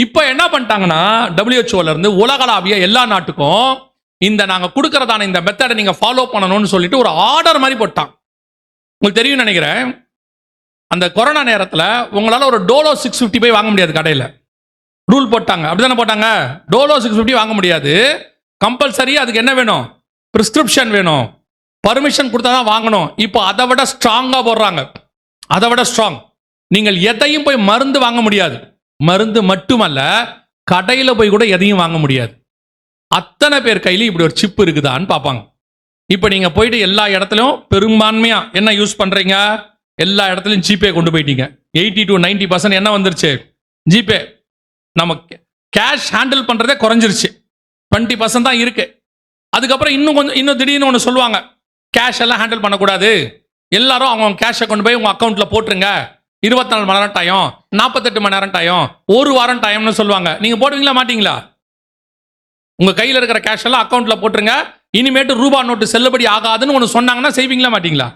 இப்போ என்ன பண்ணிட்டாங்கன்னா WHO இருந்து உலகளாவிய எல்லா நாட்டுக்கும் இந்த நாங்க கொடுக்கறதான இந்த மெத்தடை நீங்க ஃபாலோ பண்ணணும்னு சொல்லிட்டு ஒரு ஆர்டர் மாதிரி போட்டான். உங்களுக்கு தெரியும் நினைக்கிறேன், அந்த கொரோனா நேரத்தில் உங்களால ஒரு டோலோ 650 போய் வாங்க முடியாது கடையில். ரூல் போட்டாங்க, அப்படிதானே போட்டாங்க. டோலோ 650 வாங்க முடியாது, கம்பல்சரி அதுக்கு என்ன வேணும், பிரிஸ்கிரிப்ஷன் வேணும், பர்மிஷன் கொடுத்தா தான் வாங்கணும். இப்போ அதை விட ஸ்ட்ராங்காக போடுறாங்க, அதை விட ஸ்ட்ராங். நீங்கள் எதையும் போய் மருந்து வாங்க முடியாது, மருந்து மட்டுமல்ல கடையில் போய் கூட எதையும் வாங்க முடியாது. அத்தனை பேர் கையில இப்படி ஒரு சிப் இருக்குதான்னு பார்ப்பாங்க. இப்போ நீங்கள் போயிட்டு எல்லா இடத்துலையும் பெரும்பான்மையாக என்ன யூஸ் பண்ணுறீங்க, எல்லா இடத்துலையும் ஜிபே கொண்டு போயிட்டீங்க. 80 to 90% என்ன வந்துருச்சு, ஜிபே. நம்ம கேஷ் ஹேண்டில் பண்ணுறதே குறைஞ்சிருச்சு, 20% தான் இருக்கு. அதுக்கப்புறம் இன்னும் திடீர்னு ஒன்று சொல்லுவாங்க, கேஷ் எல்லாம் ஹேண்டில் பண்ணக்கூடாது, எல்லாரும் அவங்க கேஷை கொண்டு போய் உங்கள் அக்கௌண்ட்டில் போட்டுருங்க, 24 மணி நேரம் டைம், 48 மணி நேரம் டைம், ஒரு வாரம் டைம்னு சொல்லுவாங்க. நீங்கள் போடுவீங்களா மாட்டீங்களா? உங்கள் கையில் இருக்கிற கேஷ் எல்லாம் அக்கௌண்ட்டில் போட்டுருங்க, இனிமேட்டு ரூபா நோட்டு செல்லுபடி ஆகாதுன்னு ஒன்று சொன்னாங்கன்னா செய்வீங்களா மாட்டீங்களா?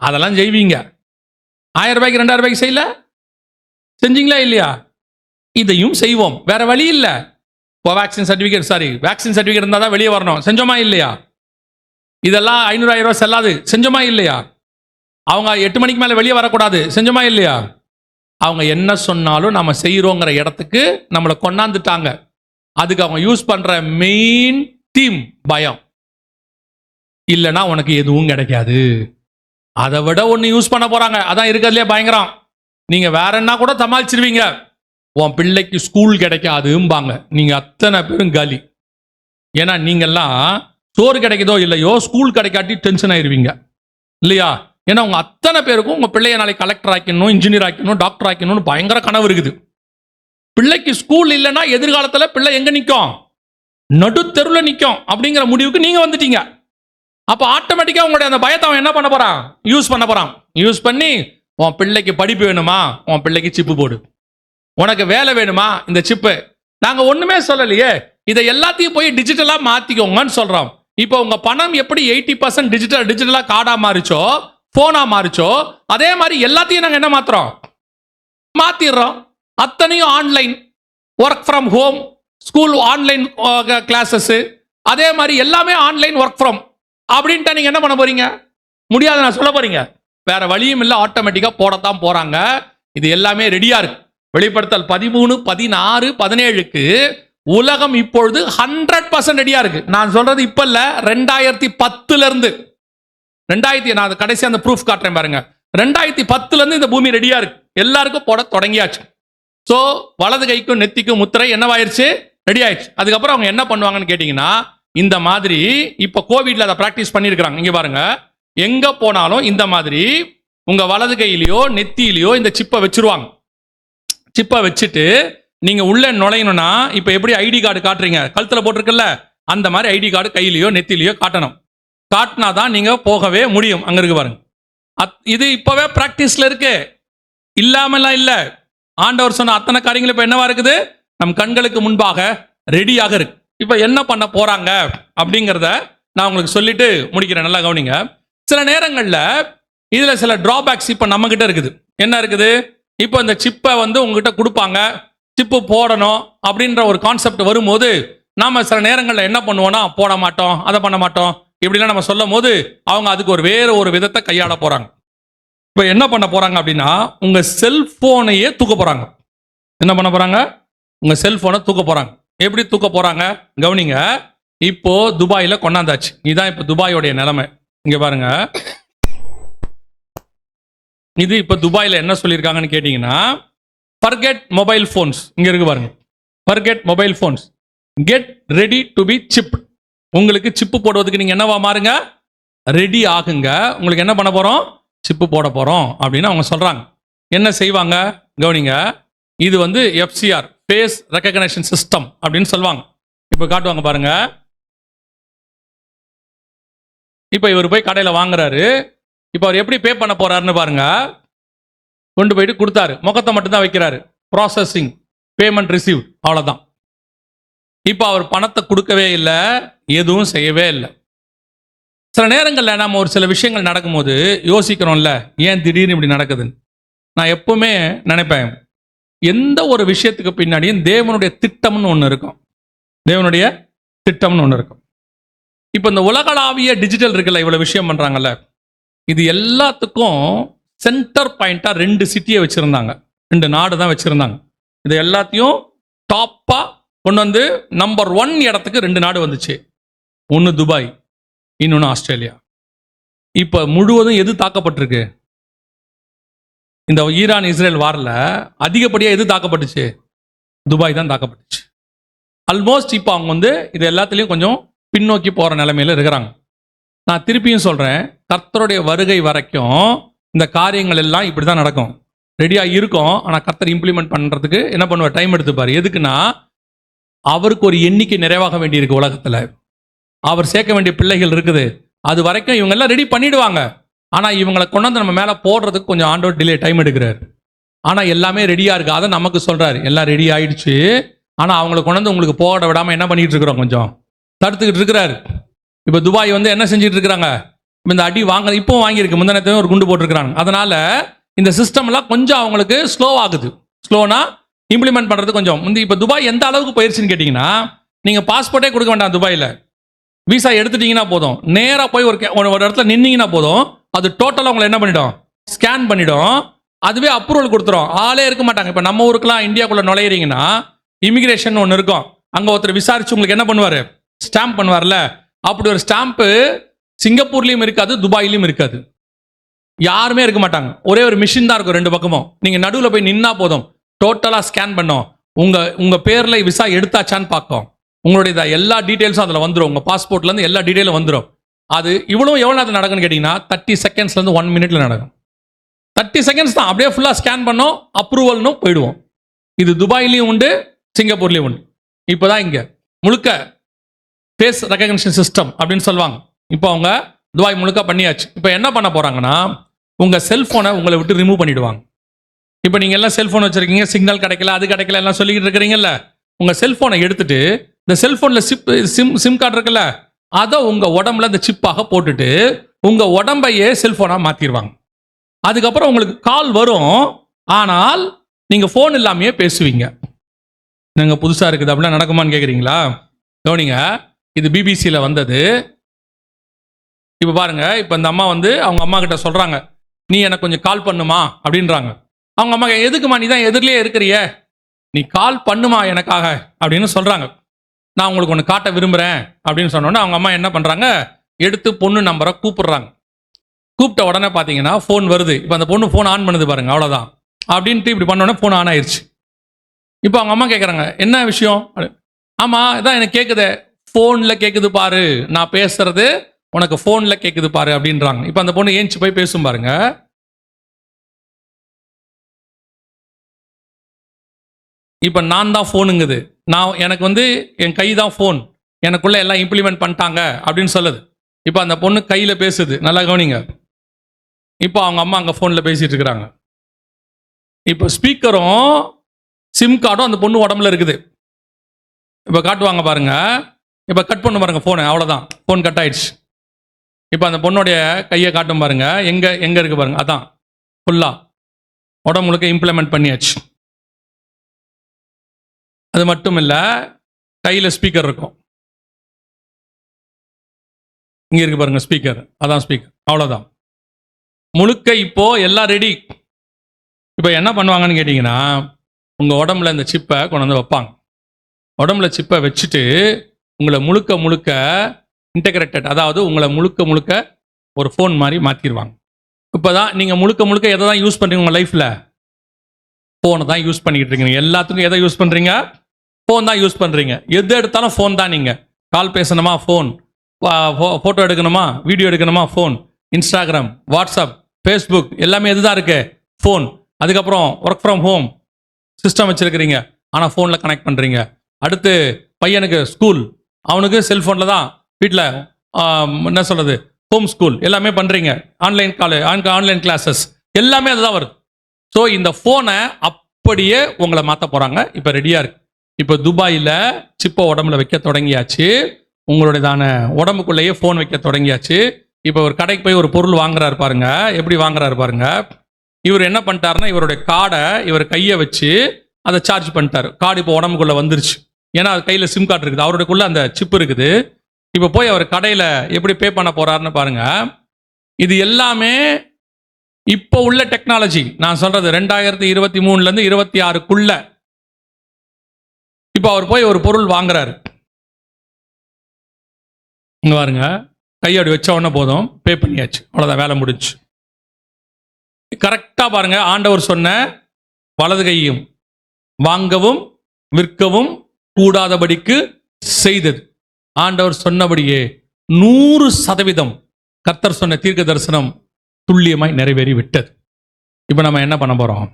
அதெல்லாம் செய்வீங்க. 1000 ரூபாய்க்கு 2000 ரூபாய்க்கு செய்யல, செஞ்சீங்களா இல்லையா? இதையும் செய்வோம், வேற வழி இல்லை. வேக்சின் சர்டிஃபிகேட் இருந்தால் தான் வெளியே வரணும், செஞ்சோமா இல்லையா? இதெல்லாம் 500 1000 ரூபாய் செல்லாது, செஞ்சோமா இல்லையா? அவங்க 8 மணிக்கு மேலே வெளியே வரக்கூடாது, செஞ்சோமா இல்லையா? அவங்க என்ன சொன்னாலும் நம்ம செய்கிறோங்கிற இடத்துக்கு நம்மளை கொண்டாந்துட்டாங்க. அதுக்கு அவங்க யூஸ் பண்ற மெயின் தீம் பயம். இல்லைன்னா உனக்கு எதுவும் கிடைக்காது, அதை விட ஒன்று யூஸ் பண்ண போறாங்க, அதான் இருக்கிறதுலே பயங்கரம். நீங்க வேற என்ன கூட சமாளிச்சிருவீங்க, உன் பிள்ளைக்கு ஸ்கூல் கிடைக்காதும்பாங்க. நீங்க அத்தனை பேரும் காலி. ஏன்னா நீங்கெல்லாம் சோறு கிடைக்குதோ இல்லையோ ஸ்கூல் கிடைக்காட்டி டென்ஷன் ஆயிருவீங்க இல்லையா? ஏன்னா உங்க அத்தனை பேருக்கும் உங்க பிள்ளைய நாளைக்கு கலெக்டர் ஆக்கணும், இன்ஜினியர் ஆக்கணும், டாக்டர் ஆக்கணும்னு பயங்கர கனவு இருக்குது. பிள்ளைக்கு ஸ்கூல் இல்லைன்னா எதிர்காலத்தில் பிள்ளை எங்க நிற்கும், நடுத்தெருவில் நிற்கும் அப்படிங்கிற முடிவுக்கு நீங்க வந்துட்டீங்க. அப்போ ஆட்டோமேட்டிக்கா உங்களுடைய அந்த பயத்தை அவன் என்ன பண்ண போறான், யூஸ் பண்ண போறான். யூஸ் பண்ணி உன் பிள்ளைக்கு படிப்பு வேணுமா, உன் பிள்ளைக்கு சிப்பு போடு. உனக்கு வேலை வேணுமா, இந்த சிப்பு. நாங்க ஒண்ணுமே சொல்லலையே, இதை எல்லாத்தையும் போய் டிஜிட்டலா மாத்திக்கோங்கன்னு சொல்றோம். இப்போ உங்க பணம் எப்படி 80% டிஜிட்டலா கார்டா மாறிச்சோ, போனா மாறிச்சோ, அதே மாதிரி எல்லாத்தையும் நாங்க என்ன மாத்திடுறோம். அத்தனையும் online, work from home, school online classes, அதே மாதிரி எல்லாமே ஆன்லைன் ஒர்க் ஃப்ரம் அப்படின்ட்டு நீங்க என்ன பண்ண போறீங்க, முடியாது நான் சொல்ல போறீங்க. வேற வழியும் இல்லை, ஆட்டோமேட்டிக்கா போடத்தான் போறாங்க. இது எல்லாமே ரெடியா இருக்கு. வெளிப்படுத்தல் 13, 16, 17க்கு உலகம் இப்பொழுது 100% ரெடியா இருக்கு. நான் சொல்றது இப்ப இல்ல, 2010 இருந்து. நான் கடைசி அந்த ப்ரூஃப் காட்டுறேன் பாருங்க. 2010 இருந்து இந்த பூமி ரெடியா இருக்கு, எல்லாருக்கும் போட தொடங்கியாச்சு. ஸோ வலது கைக்கும் நெத்திக்கும் முத்திரை என்னவாயிருச்சு, ரெடி ஆயிடுச்சு. அதுக்கப்புறம் அவங்க என்ன பண்ணுவாங்கன்னு கேட்டீங்கன்னா, இந்த மாதிரி இப்போ கோவிட்ல அதை பிராக்டிஸ் பண்ணியிருக்கிறாங்க. இங்க பாருங்க, எங்க போனாலும் இந்த மாதிரி உங்க வலது கையிலையோ நெத்தியிலையோ இந்த சிப்பை வச்சிருவாங்க. சிப்பை வச்சுட்டு நீங்க உள்ள நுழையணும்னா இப்போ எப்படி ஐடி கார்டு காட்டுறீங்க, கழுத்துல போட்டிருக்குல்ல, அந்த மாதிரி ஐடி கார்டு கையிலையோ நெத்திலையோ காட்டணும். காட்டினா தான் நீங்க போகவே முடியும். அங்க இருக்கு பாருங்க, இது இப்பவே பிராக்டிஸ்ல இருக்கு, இல்லாமலாம் இல்ல. ஆண்டவர் சொன்ன அத்தனை காரியங்களும் இப்ப என்னவா இருக்குது, நம் கண்களுக்கு முன்பாக ரெடியாக இருக்கு. இப்ப என்ன பண்ண போறாங்க அப்படிங்கிறத நான் உங்களுக்கு சொல்லிட்டு முடிக்கிறேன், நல்லா கவனிங்க. சில நேரங்களில் இதுல சில டிராபேக்ஸ் இப்ப நம்ம கிட்ட இருக்குது. என்ன இருக்குது, இப்போ இந்த சிப்பை உங்ககிட்ட கொடுப்பாங்க, சிப்பு போடணும் அப்படின்ற ஒரு கான்செப்ட் வரும்போது நாம சில நேரங்களில் என்ன பண்ணுவோம்னா, போட மாட்டோம், அதை பண்ண மாட்டோம் இப்படிலாம் நம்ம சொல்லும் போது அவங்க அதுக்கு வேற ஒரு விதத்தை கையாள போறாங்க. இப்போ என்ன பண்ண போறாங்க அப்படின்னா, உங்க செல்போனையே தூக்க போறாங்க. என்ன பண்ண போறாங்க, உங்க செல்போனை தூக்க போறாங்க. எப்படி தூக்க போறாங்க கவனிங்க. இப்போ துபாயில கொண்டாந்தாச்சு, இதுதான் இப்போ துபாயோடைய நிலைமை. இங்க பாருங்க, இது இப்போ துபாயில என்ன சொல்லியிருக்காங்கன்னு கேட்டீங்கன்னா, ஃபர்கெட் மொபைல் போன்ஸ். இங்க இருக்கு பாருங்க, forget mobile phones, get ready to be chip. உங்களுக்கு சிப்பு போடுவதற்கு நீங்க என்னவா மாறுங்க, ரெடி ஆகுங்க. உங்களுக்கு என்ன பண்ண போறோம், சிப்பு போட போறோம் அப்படின்னு அவங்க சொல்றாங்க. என்ன செய்வாங்க கவனிங்க. இது FCR, ஃபேஸ் ரெகக்னிஷன் சிஸ்டம் அப்படின்னு சொல்லுவாங்க. இப்போ காட்டுவாங்க பாருங்க. இப்போ இவர் போய் கடையில் வாங்குறாரு. இப்போ அவர் எப்படி பே பண்ண போறாருன்னு பாருங்க. கொண்டு போயிட்டு கொடுத்தாரு, முகத்தை மட்டும்தான் வைக்கிறாரு, ப்ராசஸிங், பேமெண்ட் ரிசீவ், அவ்வளோதான். இப்போ அவர் பணத்தை கொடுக்கவே இல்லை, எதுவும் செய்யவே இல்லை. சில நேரங்களில் நம்ம ஒரு சில விஷயங்கள் நடக்கும்போது யோசிக்கிறோம்ல, ஏன் திடீர்னு இப்படி நடக்குதுன்னு. நான் எப்பவுமே நினைப்பேன், எந்த ஒரு விஷயத்துக்கு பின்னாடியும் தேவனுடைய திட்டம்னு ஒன்று இருக்கும். தேவனுடைய திட்டம்னு ஒன்று இருக்கும். இப்போ இந்த உலகளாவிய டிஜிட்டல் இருக்குல்ல, இவ்வளோ விஷயம் பண்ணுறாங்கல்ல, இது எல்லாத்துக்கும் சென்டர் பாயிண்டாக 2 சிட்டியை வச்சுருந்தாங்க, 2 நாடு தான் வச்சுருந்தாங்க. இது எல்லாத்தையும் டாப்பாக கொண்டு வந்து நம்பர் 1 இடத்துக்கு 2 நாடு வந்துச்சு. ஒன்று துபாய், இன்னொன்று ஆஸ்திரேலியா. இப்போ முழுவதும் எது தாக்கப்பட்டிருக்கு? இந்த ஈரான் இஸ்ரேல் வாரில் அதிகப்படியாக எது தாக்கப்பட்டுச்சு? துபாய் தான் தாக்கப்பட்டுச்சு. ஆல்மோஸ்ட் இப்போ அவங்க வந்து இது எல்லாத்துலேயும் கொஞ்சம் பின்னோக்கி போகிற நிலைமையில் இருக்கிறாங்க. நான் திருப்பியும் சொல்கிறேன், கர்த்தருடைய வருகை வரைக்கும் இந்த காரியங்கள் எல்லாம் இப்படி தான் நடக்கும். ரெடியாக இருக்கும், ஆனால் கர்த்தர் இம்ப்ளிமெண்ட் பண்ணுறதுக்கு என்ன பண்ணுவார்? டைம் எடுத்துப்பார். எதுக்குன்னா, அவருக்கு ஒரு எண்ணிக்கை நிறைவாக வேண்டியிருக்கு உலகத்தில். அவர் சேர்க்க வேண்டிய பிள்ளைகள் இருக்குது. அது வரைக்கும் இவங்க எல்லாம் ரெடி பண்ணிடுவாங்க. ஆனால் இவங்களை கொண்டாந்து நம்ம மேலே போடுறதுக்கு கொஞ்சம் ஆண்டவர் டிலே டைம் எடுக்கிறார். ஆனால் எல்லாமே ரெடியாக இருக்குது. அதை நமக்கு சொல்கிறார், எல்லாம் ரெடி ஆயிடுச்சு. ஆனால் அவங்களை கொண்டாந்து உங்களுக்கு போட விடாமல் என்ன பண்ணிட்டு இருக்கிறோம்? கொஞ்சம் தடுத்துக்கிட்டு இருக்கிறாரு. இப்போ துபாய் வந்து என்ன செஞ்சுட்டு இருக்கிறாங்க? இந்த அடி வாங்க இப்போ வாங்கியிருக்கு, முந்தினத்தையும் ஒரு குண்டு போட்டிருக்கிறாங்க. அதனால இந்த சிஸ்டம்லாம் கொஞ்சம் அவங்களுக்கு ஸ்லோ ஆகுது. ஸ்லோனா இம்ப்ளிமெண்ட் பண்ணுறது கொஞ்சம் முந்தி. இப்போ துபாய் எந்த அளவுக்கு போயிடுச்சுன்னு கேட்டிங்கன்னா, நீங்கள் பாஸ்போர்ட்டே கொடுக்க வேண்டாம். துபாயில் விசா எடுத்துட்டீங்கன்னா போதும், நேராக போய் ஒரு இடத்துல நின்னீங்கன்னா போதும், அது டோட்டலாக உங்களை என்ன பண்ணிடும்? ஸ்கேன் பண்ணிடும். அதுவே அப்ரூவல் கொடுத்துரும். ஆளே இருக்க மாட்டாங்க. இப்போ நம்ம ஊருக்குலாம் இந்தியாக்குள்ளே நுழையிறீங்கன்னா இமிகிரேஷன் ஒன்று இருக்கும். அங்கே ஒருத்தர் விசாரிச்சு உங்களுக்கு என்ன பண்ணுவார்? ஸ்டாம்ப் பண்ணுவார்ல. அப்படி ஒரு ஸ்டாம்ப்பு சிங்கப்பூர்லேயும் இருக்காது, துபாயிலையும் இருக்காது. யாருமே இருக்க மாட்டாங்க. ஒரே ஒரு மிஷின் தான் இருக்கும் 2 பக்கமும். நீங்கள் நடுவில் போய் நின்னா போதும், டோட்டலாக ஸ்கேன் பண்ணோம். உங்கள் பேரில் விசா எடுத்தாச்சான்னு பார்க்கும். உங்களுடைய எல்லா டீட்டெயில்ஸும் அதில் வந்துடும். உங்கள் பாஸ்போர்ட்லேருந்து எல்லா டீட்டெயிலும் வந்துடும். அது எவ்வளோ நேரத்தில் நடக்குன்னு கேட்டிங்கன்னா 30 செகண்ட்ஸ்லேருந்து 1 மினிட்ல நடக்கும். 30 செகண்ட்ஸ் தான். அப்படியே ஃபுல்லாக ஸ்கேன் பண்ணோம், அப்ரூவல்னு போயிடுவோம். இது துபாயிலையும் உண்டு, சிங்கப்பூர்லேயும் உண்டு. இப்போ தான் இங்கே முழுக்க ஃபேஸ் ரெகக்னிஷன் சிஸ்டம் அப்படின்னு சொல்லுவாங்க. இப்போ அவங்க துபாய் முழுக்க பண்ணியாச்சு. இப்போ என்ன பண்ண போகிறாங்கன்னா, உங்கள் செல்ஃபோனை உங்களை விட்டு ரிமூவ் பண்ணிவிடுவாங்க. இப்போ நீங்கள் எல்லாம் செல்ஃபோன் வச்சுருக்கீங்க, சிக்னல் கிடைக்கல, அது கிடைக்கல, எல்லாம் சொல்லிக்கிட்டு இருக்கிறீங்கல்ல. உங்கள் செல்ஃபோனை எடுத்துட்டு இந்த செல்ஃபோனில் சிம் கார்டு இருக்குல்ல, அதை உங்கள் உடம்புல இந்த சிப்பாக போட்டுட்டு உங்கள் உடம்பையே செல்ஃபோனாக மாற்றிடுவாங்க. அதுக்கப்புறம் உங்களுக்கு கால் வரும், ஆனால் நீங்கள் ஃபோன் இல்லாமையே பேசுவீங்க. நீங்கள் புதுசாக இருக்குது, அப்படிலாம் நடக்குமான்னு கேட்குறீங்களா? கவனிங்க, இது பிபிசியில் வந்தது. இப்போ பாருங்க, இப்போ இந்த அம்மா வந்து அவங்க அம்மா கிட்ட சொல்கிறாங்க, நீ எனக்கு கொஞ்சம் கால் பண்ணுமா அப்படின்றாங்க. அவங்க அம்மா, எதுக்குமா, நீ தான் எதிரிலே இருக்கிறிய, நீ கால் பண்ணுமா எனக்காக அப்படின்னு சொல்கிறாங்க. நான் உங்களுக்கு ஒன்று காட்ட விரும்புகிறேன் அப்படின்னு சொன்னோன்னே அவங்க அம்மா என்ன பண்ணுறாங்க, எடுத்து பொண்ணு நம்பரை கூப்பிடுறாங்க. கூப்பிட்ட உடனே பார்த்தீங்கன்னா ஃபோன் வருது. இப்போ அந்த பொண்ணு ஃபோன் ஆன் பண்ணுது பாருங்க, அவ்வளோதான். அப்படின்ட்டு இப்படி பண்ணோடனே ஃபோன் ஆன் ஆயிடுச்சு. இப்போ அவங்க அம்மா கேட்குறாங்க, என்ன விஷயம்? ஆமாம், இதான் எனக்கு கேட்குது, ஃபோனில் கேட்குது பாரு, நான் பேசுறது உனக்கு ஃபோனில் கேட்குது பாரு அப்படின்றாங்க. இப்போ அந்த பொண்ணு ஏஞ்சி போய் பேசும் பாருங்க. இப்போ நான் தான் ஃபோனுங்குது. எனக்கு வந்து என் கை தான் ஃபோன், எனக்குள்ள எல்லாம் இம்ப்ளிமெண்ட் பண்ணிட்டாங்க அப்படின்னு சொல்லுது. இப்போ அந்த பொண்ணு கையில் பேசுது. நல்லா கவனிங்க. இப்போ அவங்க அம்மா அங்கே ஃபோனில் பேசிட்டு இருக்கிறாங்க. இப்போ ஸ்பீக்கரும் சிம் கார்டும் அந்த பொண்ணு உடம்புல இருக்குது. இப்போ காட்டுவாங்க பாருங்க. இப்போ கட் பண்ணு பாருங்க ஃபோனு, அவ்வளோதான், ஃபோன் கட் ஆயிடுச்சு. இப்போ அந்த பொண்ணுடைய கையை காட்டும் பாருங்க, எங்கே இருக்கு பாருங்க, அதான் ஃபுல்லாக உடம்பு முழுக்க இம்ப்ளிமெண்ட் பண்ணியாச்சு. அது மட்டும் இல்லை, கையில் ஸ்பீக்கர் இருக்கும். இங்கே இருக்கு பாருங்க ஸ்பீக்கர், அதான் ஸ்பீக்கர், அவ்வளோதான். முழுக்க இப்போ எல்லாம் ரெடி. இப்போ என்ன பண்ணுவாங்கன்னு கேட்டிங்கன்னா, உங்கள் உடம்புல இந்த சிப்பை கொண்டு வந்து வைப்பாங்க. உடம்புல சிப்பை வச்சுட்டு உங்களை முழுக்க முழுக்க இன்டகிரேட்டட், அதாவது உங்களை முழுக்க முழுக்க ஒரு ஃபோன் மாதிரி மாற்றிடுவாங்க. இப்போ தான் நீங்கள் முழுக்க முழுக்க எதை தான் யூஸ் பண்ணுறீங்க உங்கள் லைஃப்பில்? ஃபோனை தான் யூஸ் பண்ணிக்கிட்டு இருக்கீங்க. எல்லாத்துக்கும் எதை யூஸ் பண்ணுறீங்க? ஃபோன் தான் யூஸ் பண்ணுறீங்க. எது எடுத்தாலும் ஃபோன் தான். நீங்கள் கால் பேசணுமா ஃபோன், ஃபோட்டோ எடுக்கணுமா, வீடியோ எடுக்கணுமா ஃபோன், இன்ஸ்டாகிராம், வாட்ஸ்அப், ஃபேஸ்புக் எல்லாமே எது தான் இருக்கு? ஃபோன். அதுக்கப்புறம் ஒர்க் ஃப்ரம் ஹோம் சிஸ்டம் வச்சுருக்கிறீங்க, ஆனால் ஃபோனில் கனெக்ட் பண்ணுறீங்க. அடுத்து பையனுக்கு ஸ்கூல், அவனுக்கு செல்ஃபோனில் தான், வீட்டில் என்ன சொல்கிறது, ஹோம் ஸ்கூல் எல்லாமே பண்ணுறீங்க. ஆன்லைன் ஆன்லைன் கிளாஸஸ் எல்லாமே அதுதான் வருது. ஸோ இந்த ஃபோனை அப்படியே உங்களை மாற்ற போகிறாங்க. இப்போ ரெடியாக இருக்கு. இப்போ துபாயில் சிப்பை உடம்புல வைக்க தொடங்கியாச்சு. உங்களுடையதான உடம்புக்குள்ளேயே ஃபோன் வைக்க தொடங்கியாச்சு. இப்போ ஒரு கடைக்கு போய் ஒரு பொருள் வாங்குறாரு பாருங்க, எப்படி வாங்குறாரு பாருங்க. இவர் என்ன பண்ணிட்டாருன்னா, இவருடைய கார்டை இவர் கையை வச்சு அதை சார்ஜ் பண்ணிட்டாரு. கார்டு இப்போ உடம்புக்குள்ள வந்துருச்சு. ஏன்னா அது கையில் சிம் கார்டு இருக்குது, அவருக்குள்ள அந்த சிப் இருக்குது. இப்போ போய் அவர் கடையில் எப்படி பே பண்ண போறாருன்னு பாருங்க. இது எல்லாமே இப்போ உள்ள டெக்னாலஜி. நான் சொல்றது 2023 26க்குள்ள. இப்போ அவர் போய் ஒரு பொருள் வாங்குறாரு. இங்க பாருங்க, கையோடு வச்ச உடனே போதும், பே பண்ணியாச்சு, அவ்வளோதான், வேலை முடிஞ்சு. கரெக்டாக பாருங்க, ஆண்டவர் சொன்ன வலது கையும் வாங்கவும் விற்கவும் கூடாதபடிக்கு செய்தது. ஆண்டவர் சொன்னபடியே 100% கர்த்தர் சொன்ன தீர்க்க தரிசனம் துல்லியமாய் நிறைவேறி விட்டது. இப்போ நம்ம என்ன பண்ண போறோம்?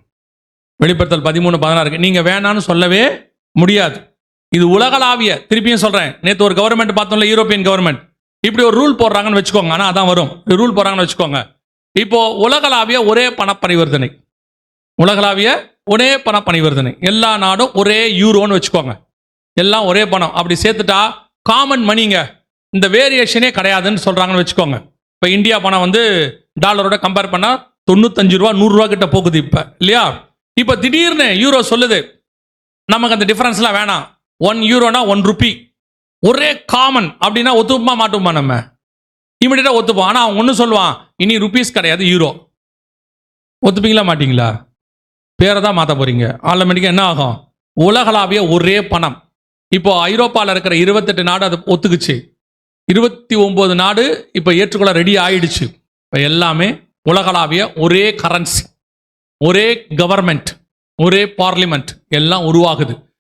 வெளிப்படுத்தல் 13:16 நீங்க வேணான்னு சொல்லவே முடியாது. இது உலகளாவிய, திருப்பியும் சொல்றேன், நேற்று ஒரு கவர்மெண்ட் பார்த்தோம்ல, யூரோப்பியன் கவர்மெண்ட், இப்படி ஒரு ரூல் போடுறாங்கன்னு வச்சுக்கோங்க. ஆனால் அதான் வரும், ரூல் போடுறாங்கன்னு வச்சுக்கோங்க. இப்போ உலகளாவிய ஒரே பண பரிவர்த்தனை, உலகளாவிய ஒரே பண பரிவர்த்தனை, எல்லா நாடும் ஒரே யூரோன்னு வச்சுக்கோங்க, எல்லாம் ஒரே பணம். அப்படி சேர்த்துட்டா காமன் மணிங்க, இந்த வேரியேஷனே கிடையாதுன்னு சொல்றாங்கன்னு வச்சுக்கோங்க. இப்போ இந்தியா பணம் டாலரோட கம்பேர் பண்ணா 95 ரூபா 100 ரூபா கிட்ட போகுது இப்ப, இல்லையா? இப்போ திடீர்னு யூரோ சொல்லுது, நமக்கு அந்த டிஃபரன்ஸ்லாம் வேணாம், 1 யூரோனா 1 ரூபி ஒரே காமன் அப்படின்னா ஒத்துப்போமா மாட்டோமா? நம்ம இமிடியேட்டா ஒத்துப்போம். ஆனால் அவன் ஒன்று சொல்லுவான், இனி ருபீஸ் கிடையாது, யூரோ. ஒத்துப்பீங்களா மாட்டீங்களா? பேரை தான் மாற்ற போறீங்க. ஆட்டோமேட்டிக்காக என்ன ஆகும்? உலகளாவிய ஒரே பணம். இப்போ ஐரோப்பாவில் இருக்கிற 28 நாடு அதை ஒத்துக்குச்சு, 29 நாடு இப்போ ஏற்றுக்கொள்ள ரெடி ஆயிடுச்சு. இப்போ எல்லாமே உலகளாவிய ஒரே கரன்சி, ஒரே கவர்மெண்ட், ஒரே பார்லிமெண்ட் எல்லாம் உருவாகுது.